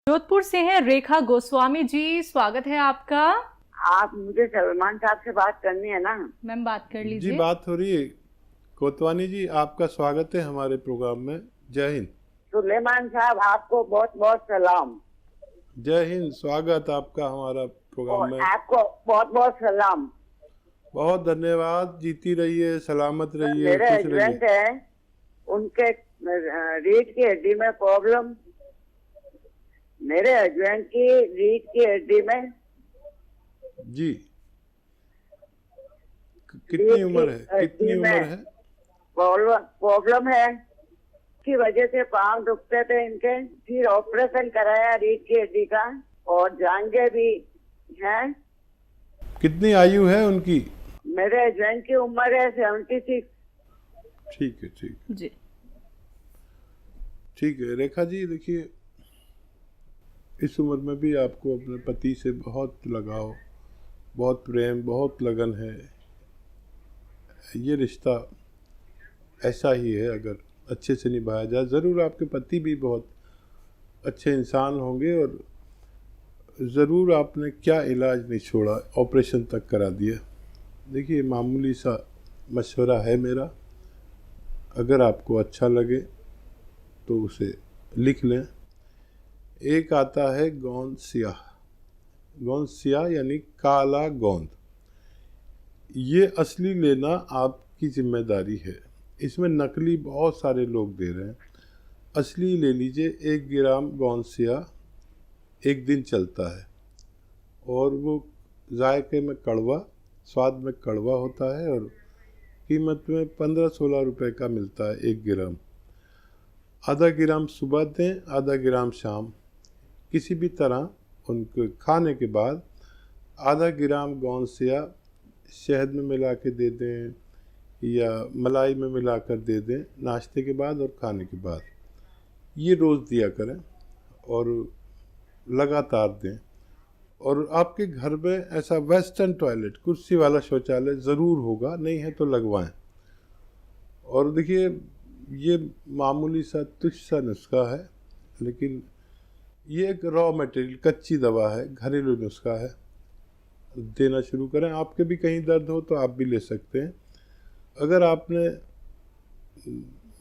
जोधपुर से हैं रेखा गोस्वामी जी, स्वागत है आपका। आप मुझे सलमान साहब से बात करनी है ना? मैम बात कर जी लीजिए। बात हो रही है। कोतवानी जी, आपका स्वागत है हमारे प्रोग्राम में। जय हिंद। सुलेमान साहब, आपको बहुत बहुत सलाम। जय हिंद, स्वागत आपका हमारा प्रोग्राम और में। आपको बहुत बहुत सलाम। बहुत धन्यवाद। जीती रहिए, सलामत रहिए, मेरे खुश हस्बैंड रहिए। है, उनके रीढ़ की हड्डी में प्रॉब्लम। मेरे हस्बैंड की रीढ़ की हड्डी में जी, कितनी उम्र है? कितनी उम्र है? प्रॉब्लम है की वजह से पांव दुखते थे इनके। फिर ऑपरेशन कराया रीढ़ की हड्डी का, और जांघें भी हैं। कितनी आयु है उनकी? मेरे हस्बैंड की उम्र है 76। ठीक है, ठीक जी ठीक है। रेखा जी, देखिए, इस उम्र में भी आपको अपने पति से बहुत लगाव, बहुत प्रेम, बहुत लगन है। ये रिश्ता ऐसा ही है, अगर अच्छे से निभाया जाए। ज़रूर आपके पति भी बहुत अच्छे इंसान होंगे, और ज़रूर आपने क्या इलाज नहीं छोड़ा, ऑपरेशन तक करा दिया। देखिए, मामूली सा मशवरा है मेरा, अगर आपको अच्छा लगे तो उसे लिख लें। एक आता है गोंद स्याह। गोंद स्याह यानी काला गोंद। ये असली लेना आपकी जिम्मेदारी है। इसमें नकली बहुत सारे लोग दे रहे हैं। असली ले लीजिए। 1 ग्राम गोंद स्याह 1 दिन चलता है, और वो जायके में कड़वा, स्वाद में कड़वा होता है, और कीमत में 15-16 रुपए का मिलता है 1 ग्राम। आधा ग्राम सुबह दें, आधा ग्राम शाम। किसी भी तरह उनको खाने के बाद आधा ग्राम गोंद स्याह शहद में मिला के दे दें, या मलाई में मिलाकर दे दें, नाश्ते के बाद और खाने के बाद। ये रोज़ दिया करें और लगातार दें। और आपके घर में ऐसा वेस्टर्न टॉयलेट, कुर्सी वाला शौचालय ज़रूर होगा, नहीं है तो लगवाएं। और देखिए, ये मामूली सा तुच्छ सा नुस्खा है, लेकिन ये एक रॉ मटेरियल, कच्ची दवा है, घरेलू नुस्खा है। देना शुरू करें। आपके भी कहीं दर्द हो तो आप भी ले सकते हैं। अगर आपने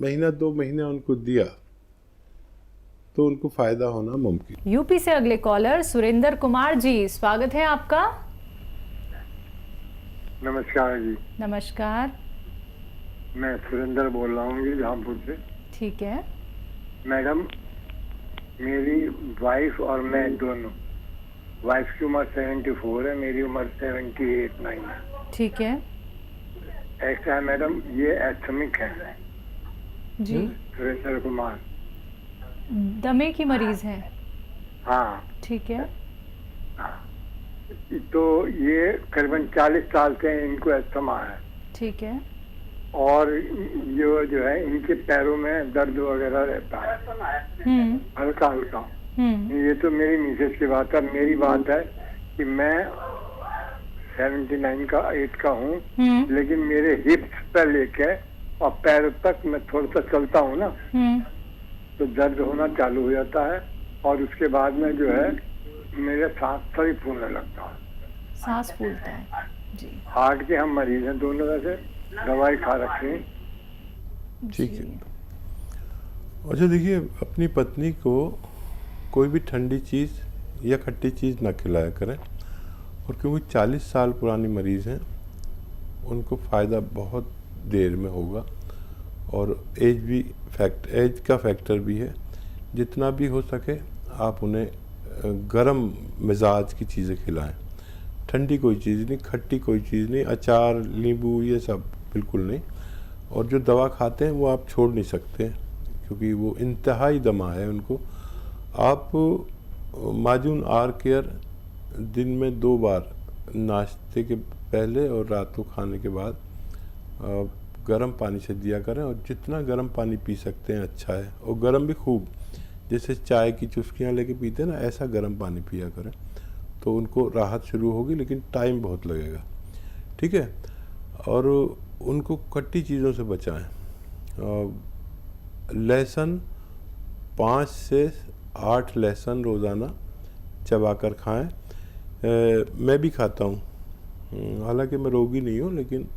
महीना 2 महीने उनको दिया तो उनको फ़ायदा होना मुमकिन। यूपी से अगले कॉलर सुरेंद्र कुमार जी, स्वागत है आपका। नमस्कार जी। नमस्कार। मैं सुरेंद्र बोल रहा हूँ जी, रामपुर से। ठीक है मैडम, मेरी वाइफ और मैं दोनों, वाइफ की उम्र 74 है, मेरी उम्र 78-9 है। ठीक है ऐसा है मैडम, ये एस्थमिक है जी। सुरेंद्र कुमार। दमे की मरीज है। हाँ, ठीक है तो ये करीबन 40 साल से इनको एस्थमा है। ठीक है। और ये जो है, इनके पैरों में दर्द वगैरह रहता है, हल्का हल्का। ये तो मेरी मिसेज की बात है। मेरी बात है कि मैं 79 का 8 का हूँ, लेकिन मेरे हिप्स पे लेके और पैर तक मैं थोड़ा सा चलता हूँ ना, तो दर्द होना चालू हो जाता है, और उसके बाद में जो है मेरे सांस थोड़ी फूलने लगता है। सांस फूलता है जी। हार्ट के हम मरीज हैं दोनों, वैसे दवाई खा रखी है। ठीक है। अच्छा, देखिए, अपनी पत्नी को कोई भी ठंडी चीज़ या खट्टी चीज़ ना खिलाया करें। और क्योंकि 40 साल पुरानी मरीज़ हैं, उनको फ़ायदा बहुत देर में होगा। और एज का फैक्टर भी है। जितना भी हो सके आप उन्हें गरम मिजाज की चीज़ें खिलाएं। ठंडी कोई चीज़ नहीं, खट्टी कोई चीज़ नहीं, अचार, नींबू, ये सब बिल्कुल नहीं। और जो दवा खाते हैं वो आप छोड़ नहीं सकते, क्योंकि वो इंतहाई दमा है उनको। आप माजून आर केयर दिन में 2 बार, नाश्ते के पहले और रात को खाने के बाद, गर्म पानी से दिया करें। और जितना गर्म पानी पी सकते हैं अच्छा है, और गर्म भी खूब, जैसे चाय की चुस्कियाँ लेके पीते हैं ना, ऐसा गर्म पानी पिया करें, तो उनको राहत शुरू होगी, लेकिन टाइम बहुत लगेगा। ठीक है। और उनको खट्टी चीज़ों से बचाएं। लहसुन 5 से 8 लहसुन रोज़ाना चबाकर खाएं। मैं भी खाता हूँ, हालांकि मैं रोगी नहीं हूँ, लेकिन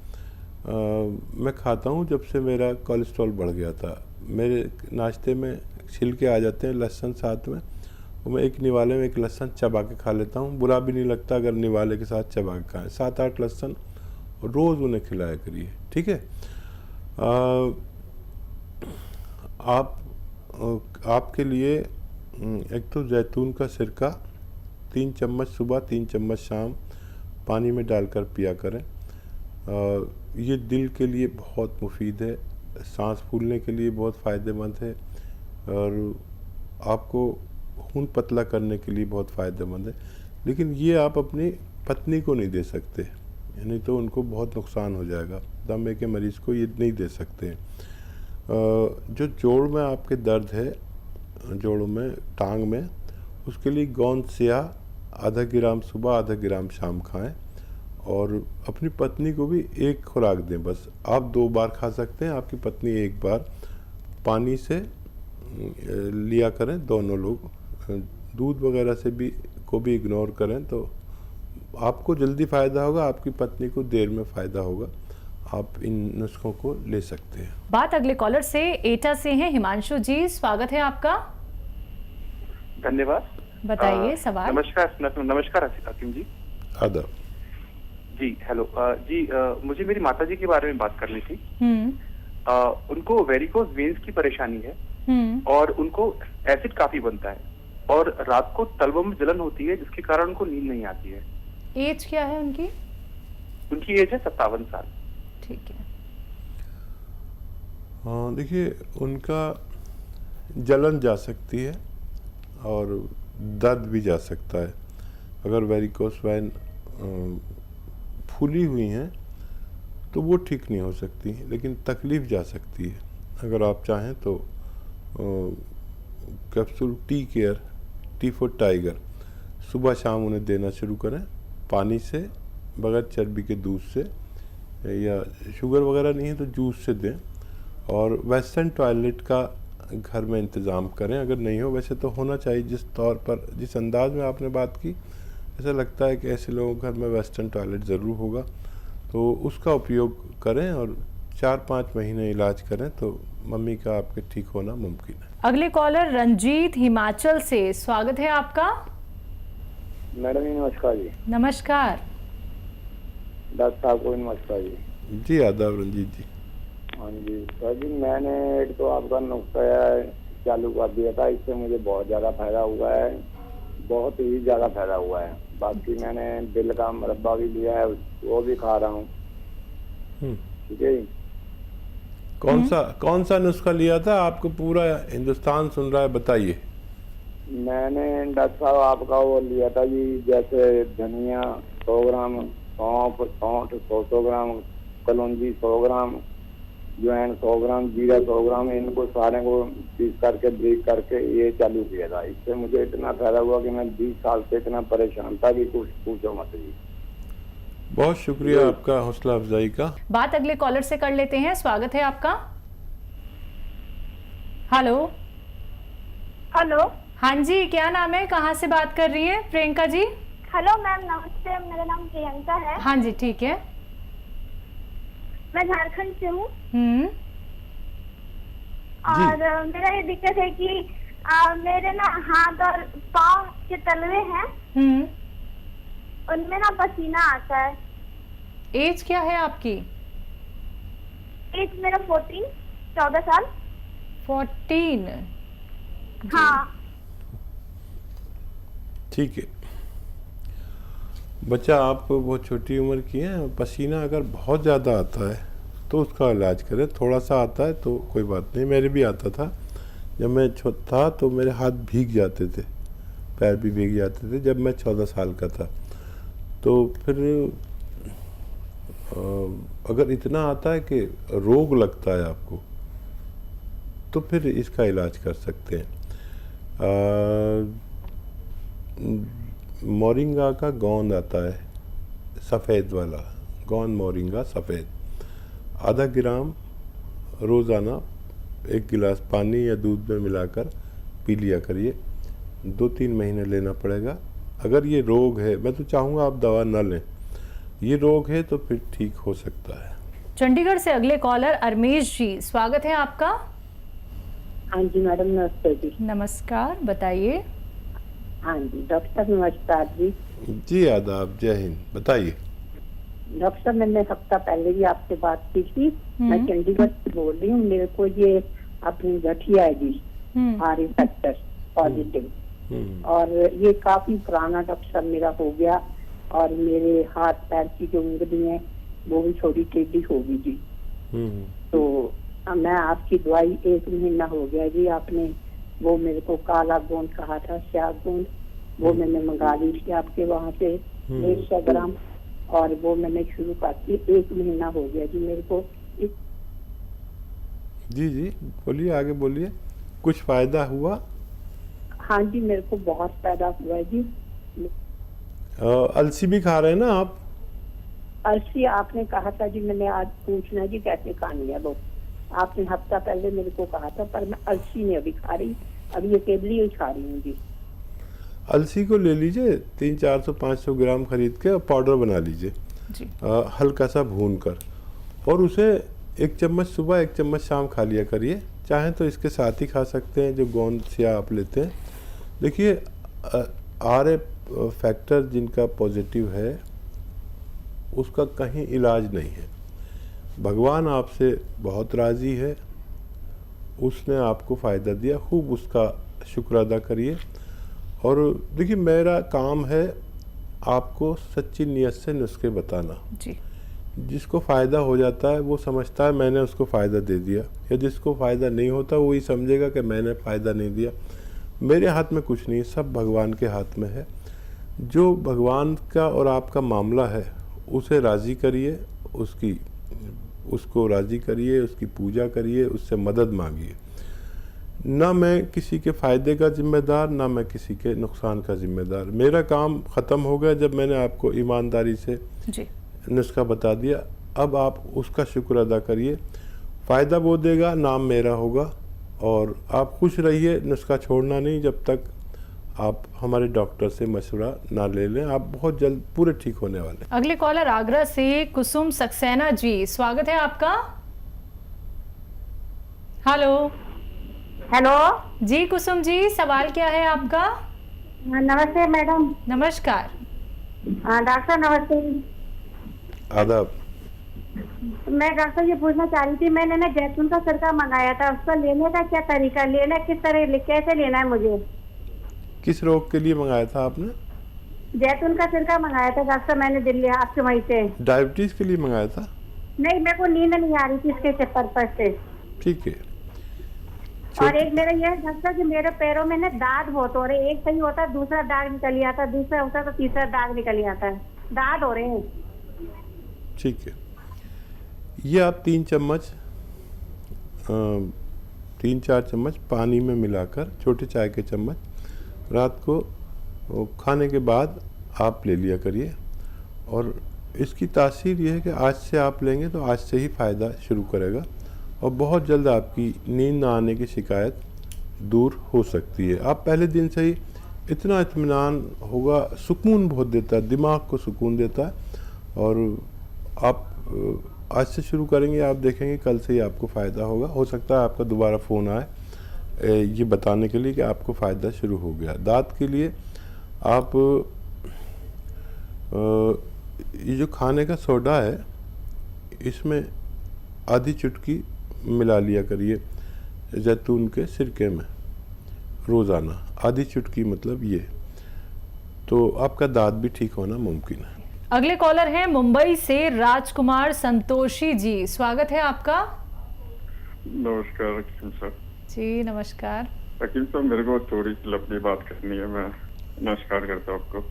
मैं खाता हूँ। जब से मेरा कोलेस्ट्रॉल बढ़ गया था, मेरे नाश्ते में छिलके आ जाते हैं लहसुन साथ में, और मैं एक निवाले में एक लहसुन चबा के खा लेता हूँ। बुरा भी नहीं लगता अगर निवाले के साथ चबा के खाएँ। 7-8 लहसुन रोज़ उन्हें खिलाया करिए, ठीक है। आपके लिए एक तो जैतून का सिरका 3 चम्मच सुबह 3 चम्मच शाम पानी में डालकर पिया करें। ये दिल के लिए बहुत मुफीद है, सांस फूलने के लिए बहुत फ़ायदेमंद है, और आपको खून पतला करने के लिए बहुत फ़ायदेमंद है। लेकिन ये आप अपनी पत्नी को नहीं दे सकते, यानी तो उनको बहुत नुकसान हो जाएगा। दमे के मरीज़ को ये नहीं दे सकते। जो जोड़ में आपके दर्द है, जोड़ों में, टांग में, उसके लिए गोंद स्याह आधा ग्राम सुबह आधा ग्राम शाम खाएं, और अपनी पत्नी को भी एक खुराक दें। बस आप 2 बार खा सकते हैं, आपकी पत्नी 1 बार। पानी से लिया करें दोनों लोग, दूध वगैरह से भी को भी इग्नोर करें, तो आपको जल्दी फ़ायदा होगा, आपकी पत्नी को देर में फ़ायदा होगा। आप इन नुस्खों को ले सकते हैं। बात अगले कॉलर से एटा से हैं। हिमांशु जी, स्वागत है आपका। धन्यवाद। बताइए सवाल। नमस्कार हकीम जी। आदाब जी। हेलो जी, मुझे मेरी माता जी के बारे में बात करनी थी। उनको वेरिकोज वेन्स की परेशानी है, और उनको एसिड काफी बनता है, और रात को तलवों में जलन होती है, जिसके कारण उनको नींद नहीं आती है। एज क्या है उनकी? उनकी एज है 57 साल। ठीक है। हाँ, देखिए, उनका जलन जा सकती है और दर्द भी जा सकता है। अगर वेरिकोस वेन फूली हुई हैं तो वो ठीक नहीं हो सकती, लेकिन तकलीफ़ जा सकती है। अगर आप चाहें तो capsule tea care, T for tiger, सुबह शाम उन्हें देना शुरू करें, पानी से, बगैर चर्बी के दूध से, या शुगर वगैरह नहीं है तो जूस से दें। और वेस्टर्न टॉयलेट का घर में इंतज़ाम करें, अगर नहीं हो, वैसे तो होना चाहिए। जिस तौर पर, जिस अंदाज में आपने बात की, ऐसा लगता है कि ऐसे लोगों के घर में वेस्टर्न टॉयलेट ज़रूर होगा, तो उसका उपयोग करें और 4-5 महीने इलाज करें तो मम्मी का आपके ठीक होना मुमकिन है। अगले कॉलर रंजीत हिमाचल से, स्वागत है आपका। मैडम जी नमस्कार जी। नमस्कार। डॉक्टर साहब को नमस्कार जी। जी आदाब रंजीत जी। हाँ जी सर जी, मैंने एक तो आपका नुस्खा चालू कर दिया था, इससे मुझे बहुत ज़्यादा फायदा हुआ है, बहुत ही ज़्यादा फायदा हुआ है। बाकी मैंने दिल का मुरब्बा भी लिया है, वो भी खा रहा हूँ। ठीक है। कौन सा नुस्खा लिया था? आपको पूरा हिंदुस्तान सुन रहा है, बताइए। मैंने डॉक्टर साहब आपका वो लिया था जी, जैसे धनिया 100 ग्राम, सौंफ 100 ग्राम, कलौंजी 100 ग्राम, ज्वाइन 100 ग्राम, जीरा 100 ग्राम, इनको सारे को पीस करके ब्रेक करके ये चालू किया था। इससे मुझे इतना फायदा हुआ कि मैं 20 साल से इतना परेशान था कि कुछ पूछो मत जी। बहुत शुक्रिया आपका हौसला अफजाई का। बात अगले कॉलर से कर लेते हैं। स्वागत है आपका। हेलो। हेलो। हाँ जी, क्या नाम है, कहाँ से बात कर रही है? प्रियंका जी। हेलो मैम, नमस्ते, मेरा नाम प्रियंका है। हाँ जी, ठीक है। मैं झारखंड से हूँ। और मेरा ये दिक्कत है कि मेरे ना हाथ और पाँव के तलवे हैं, उनमें ना पसीना आता है। एज क्या है आपकी? एज मेरा 14 साल। 14? हाँ। ठीक है बच्चा, आप बहुत छोटी उम्र की हैं। पसीना अगर बहुत ज़्यादा आता है तो उसका इलाज करें। थोड़ा सा आता है तो कोई बात नहीं, मेरे भी आता था। जब मैं छोटा था तो मेरे हाथ भीग जाते थे, पैर भी भीग जाते थे, जब मैं 14 साल का था। तो फिर अगर इतना आता है कि रोग लगता है आपको, तो फिर इसका इलाज कर सकते हैं। मोरिंगा का गोंद आता है, सफ़ेद वाला गोंद, मोरिंगा सफ़ेद, आधा ग्राम रोज़ाना 1 गिलास पानी या दूध में मिलाकर पी लिया करिए। 2-3 महीने लेना पड़ेगा। अगर ये रोग है, मैं तो चाहूँगा आप दवा न लें, ये रोग है तो फिर ठीक हो सकता है। चंडीगढ़ से अगले कॉलर अरमेश जी, स्वागत है आपका। हाँ जी मैडम, नमस्ते जी। नमस्कार, बताइए। हाँ जी डॉक्टर साहब नमस्कार जी। जी आदाब, जय हिंद, बताइए। डॉक्टर साहब मैंने हफ्ता पहले भी आपसे बात की थी। मैं चंडीगढ़ से बोल रही हूँ। मेरे को ये अपनी गठिया है जी, आर फैक्टर पॉजिटिव, और ये काफी पुराना डॉक्टर साहब मेरा हो गया, और मेरे हाथ पैर की जो उंगली है वो भी थोड़ी टेढ़ी होगी जी। तो मैं आपकी दवाई 1 महीना हो गया जी। आपने वो मेरे को काला गोंद कहा था, स्याह गोंद, वो मैंने मंगा ली थी आपके वहाँ से 150 ग्राम, और वो मैंने शुरू कर दी। 1 महीना हो गया जी मेरे को। जी जी बोलिए, आगे बोलिए। कुछ फायदा हुआ? हाँ जी मेरे को बहुत फायदा हुआ है जी। अलसी भी खा रहे हैं ना आप? अलसी आपने कहा था जी, मैंने आज पूछना जी कैसे खानी है वो। आपने हफ्ता पहले मेरे को कहा था, पर मैं अलसी नहीं अभी खा रही, अभी ये केबली ही खा रही हूँ जी। अलसी को ले लीजिए, 300-400-500 ग्राम खरीद के पाउडर बना लीजिए, हल्का सा भून कर, और उसे 1 चम्मच सुबह 1 चम्मच शाम खा लिया करिए। चाहें तो इसके साथ ही खा सकते हैं जो गोंद स्याह आप लेते हैं। देखिए आर फैक्टर जिनका पॉजिटिव है उसका कहीं इलाज नहीं है। भगवान आपसे बहुत राज़ी है, उसने आपको फ़ायदा दिया, खूब उसका शुक्र अदा करिए। और देखिए मेरा काम है आपको सच्ची नीयत से नुस्खे बताना जी। जिसको फ़ायदा हो जाता है वो समझता है मैंने उसको फ़ायदा दे दिया, या जिसको फ़ायदा नहीं होता वही समझेगा कि मैंने फ़ायदा नहीं दिया। मेरे हाथ में कुछ नहीं, सब भगवान के हाथ में है। जो भगवान का और आपका मामला है उसे राज़ी करिए, उसको राज़ी करिए, उसकी पूजा करिए, उससे मदद मांगिए। ना मैं किसी के फ़ायदे का जिम्मेदार, ना मैं किसी के नुकसान का जिम्मेदार। मेरा काम ख़त्म हो गया जब मैंने आपको ईमानदारी से जी नुस्खा बता दिया। अब आप उसका शुक्र अदा करिए, फ़ायदा वो देगा, नाम मेरा होगा, और आप खुश रहिए। नुस्खा छोड़ना नहीं जब तक आप हमारे डॉक्टर से मशवरा ना ले लें। आप बहुत जल्द पूरे ठीक होने वाले। अगले कॉलर आगरा से कुसुम सक्सेना जी, स्वागत है आपका। हेलो हेलो जी कुसुम जी, सवाल क्या है आपका? नमस्ते मैडम। नमस्कार। डॉक्टर नमस्ते। आदाब। मैं डॉक्टर ये पूछना चाह रही थी, मैंने ना जैतून का सिरका मंगाया था, उसको लेने का क्या तरीका, लेना किस तरह, कैसे लेना है मुझे? किस रोग के लिए मंगाया था आपने? जैतून का सिरका मंगाया था डॉक्टर, मैंने दिल्ली आपके वहीं से। डायबिटीज़ के लिए मंगाया था? नहीं, मेरे को नींद नहीं आ रही थी इसके पर्पज से। ठीक है। और एक मेरा यह है डॉक्टर कि मेरे पैरों में ना दाग बहुत हो रहे, एक सही होता है दूसरा दाग निकल आता है, दूसरा होता है तो तीसरा दाग निकल आता है, दाग हो रहे हैं। ठीक है, ये आप 3-4 चम्मच पानी में मिलाकर, छोटे चाय के चम्मच, रात को खाने के बाद आप ले लिया करिए। और इसकी तासीर ये है कि आज से आप लेंगे तो आज से ही फ़ायदा शुरू करेगा, और बहुत जल्द आपकी नींद ना आने की शिकायत दूर हो सकती है। आप पहले दिन से ही इतना इत्मीनान होगा, सुकून बहुत देता है, दिमाग को सुकून देता है। और आप आज से शुरू करेंगे, आप देखेंगे कल से ही आपको फ़ायदा होगा। हो सकता है आपका दोबारा फ़ोन आए ये बताने के लिए कि आपको फ़ायदा शुरू हो गया। दांत के लिए आप ये जो खाने का सोडा है इसमें आधी चुटकी मिला लिया करिए जैतून के सिरके में रोज़ाना, आधी चुटकी मतलब ये, तो आपका दांत भी ठीक होना मुमकिन है। अगले कॉलर हैं मुंबई से राजकुमार संतोषी जी, स्वागत है आपका। नमस्कार वकील साहब। जी नमस्कार। वकील साहब मेरे को थोड़ी सी लंबी बात करनी है। मैं नमस्कार करता हूँ आपको।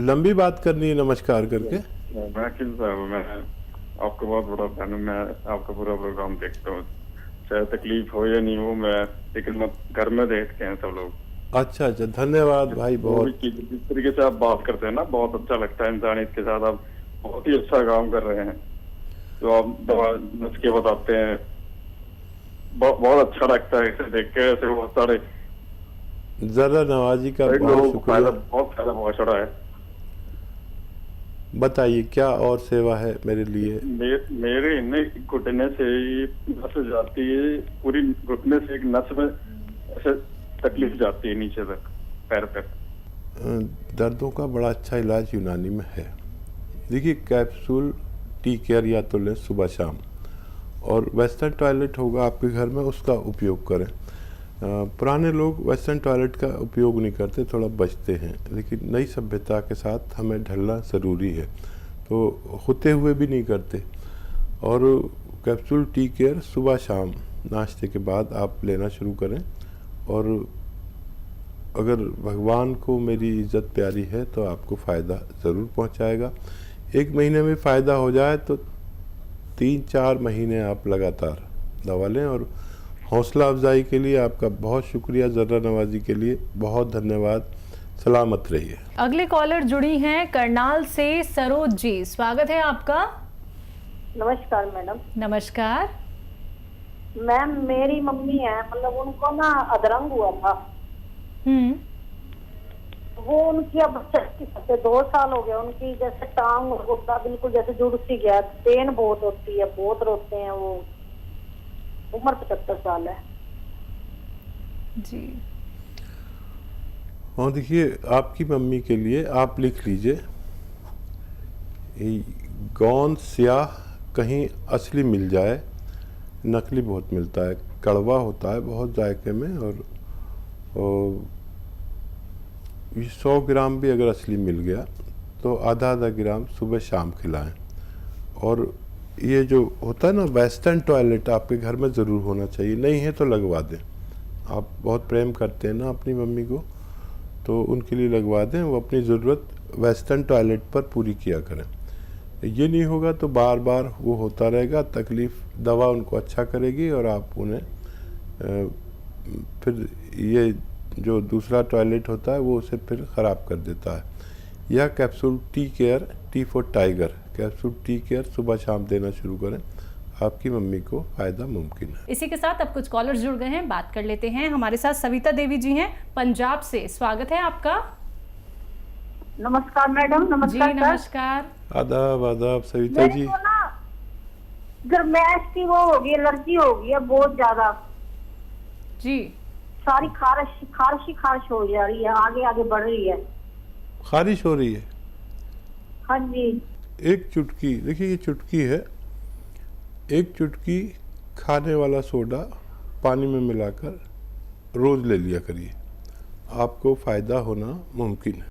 लंबी बात करनी है नमस्कार करके? वकील साहब मैं आपको बहुत बड़ा फैन हूँ, मैं आपका पूरा प्रोग्राम देखता हूँ, चाहे तकलीफ हो या नहीं हो, मैं लेकिन घर में देखते हैं सब लोग। अच्छा अच्छा, धन्यवाद भाई। बहुत जिस तरीके से आप बात करते हैं ना, बहुत अच्छा लगता है। इंसानियत के साथ आप बहुत ही अच्छा काम कर रहे हैं, जो आप दवा नुस्खे बताते हैं, बहुत अच्छा लगता है इसे देख के। ऐसे बहुत सारे जरा नवाजी का कई बहुत लोगों को शुक्रिया। बहुत फायदा पहुंच रहा है। बताइए क्या और सेवा है मेरे लिए? मेरे इन्हें घुटने से ही नस जाती है, पूरी घुटने से एक नस में ऐसे तकलीफ जाती है नीचे तक पैर पे। दर्दों का बड़ा अच्छा इलाज यूनानी में है। देखिए कैप्सूल टी केयर या तो लें सुबह शाम, और वेस्टर्न टॉयलेट होगा आपके घर में उसका उपयोग करें। पुराने लोग वेस्टर्न टॉयलेट का उपयोग नहीं करते, थोड़ा बचते हैं, लेकिन नई सभ्यता के साथ हमें ढलना ज़रूरी है, तो होते हुए भी नहीं करते। और कैप्सूल टी केयर सुबह शाम नाश्ते के बाद आप लेना शुरू करें, और अगर भगवान को मेरी इज्जत प्यारी है तो आपको फ़ायदा ज़रूर पहुंचाएगा। 1 महीने में फ़ायदा हो जाए तो 3-4 महीने आप लगातार दवा लें। और हौसला अफजाई के लिए आपका बहुत शुक्रिया, ज़र्रा नवाजी के लिए बहुत धन्यवाद। सलामत रहिए। अगले कॉलर जुड़ी हैं करनाल से सरोज जी, स्वागत है आपका। नमस्कार मैडम। नमस्कार मैम, मेरी मम्मी है, मतलब उनको ना अधरंग हुआ था। वो उनकी अब 2 साल हो गए, उनकी जैसे टांग और गुस्सा बिल्कुल जैसे जुड़ सी गया, पेन बहुत होती है, बहुत रोते हैं वो। उम्र 75 साल है जी। और देखिए आपकी मम्मी के लिए आप लिख लीजिए, गौंद स्याह कहीं असली मिल जाए, नकली बहुत मिलता है, कड़वा होता है बहुत जायके में, और 100 ग्राम भी अगर असली मिल गया तो आधा ग्राम सुबह शाम खिलाएं। और ये जो होता है ना वेस्टर्न टॉयलेट आपके घर में ज़रूर होना चाहिए, नहीं है तो लगवा दें। आप बहुत प्रेम करते हैं ना अपनी मम्मी को, तो उनके लिए लगवा दें। वो अपनी ज़रूरत वेस्टर्न टॉयलेट पर पूरी किया करें। ये नहीं होगा तो बार बार वो होता रहेगा, तकलीफ़ दवा उनको अच्छा करेगी और आप उन्हें फिर ये जो दूसरा टॉयलेट होता है वो उसे फिर ख़राब कर देता है। यह capsule tea care, T for tiger capsule tea care सुबह शाम देना शुरू करें, आपकी मम्मी को फ़ायदा मुमकिन है। इसी के साथ अब कुछ कॉलर्स जुड़ गए हैं, बात कर लेते हैं। हमारे साथ सविता देवी जी हैं पंजाब से, स्वागत है आपका। नमस्कार मैडम। नमस्कार जी नमस्कार। आदाब आदाब सविता जी। मेरे को ना गर्मैश की वो होगी, एलर्जी हो गई है बहुत ज्यादा जी। सारी खारिश हो जा रही है, आगे आगे बढ़ रही है। खारिश हो रही है? हाँ जी। एक चुटकी, देखिए ये चुटकी है, एक चुटकी खाने वाला सोडा पानी में मिलाकर रोज़ ले लिया करिए, आपको फ़ायदा होना मुमकिन है।